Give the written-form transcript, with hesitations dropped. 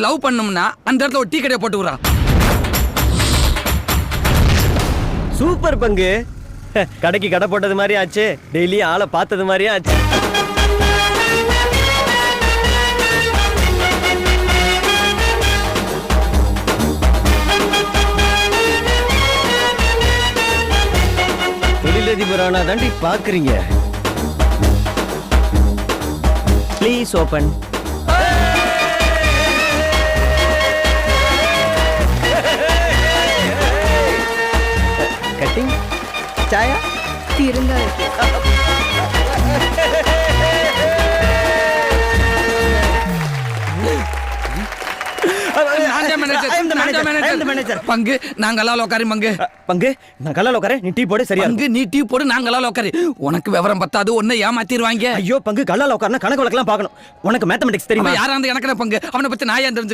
Love பண்ணோம்னா அந்த இடத்துல ஒரு டீ கடையை போட்டு விடுறா. சூப்பர் பங்கு. கடைக்கு கடை போட்டது மாதிரி ஆச்சு, டெய்லி ஆளை பார்த்தது மாதிரியே ஆச்சு. தொழிலதிபரானா தாண்டி பாக்குறீங்க. Please open. கட்டிங் சாயா திருந்தா பங்கு நாங்கெல்லாம் உட்காரு. பங்கு பங்கு நான் கல்லால உட்கார, நீ டீ போடு. சரியா பங்கு நீ டீ போடு, நாங்கெல்லாம் உட்காரு. உனக்கு விவரம் பத்தாது, ஒன்னு ஏமாத்திடுவாங்க. ஐயோ பங்கு, கல்லால உட்காரனா கணக்கு வழக்கெல்லாம் பார்க்கணும். உனக்கு மேத்தமெட்டிக்ஸ் தெரியுமா? யாரா இருந்து எனக்கு பங்கு, அவனை பத்தி நான் ஏன் தெரிஞ்சு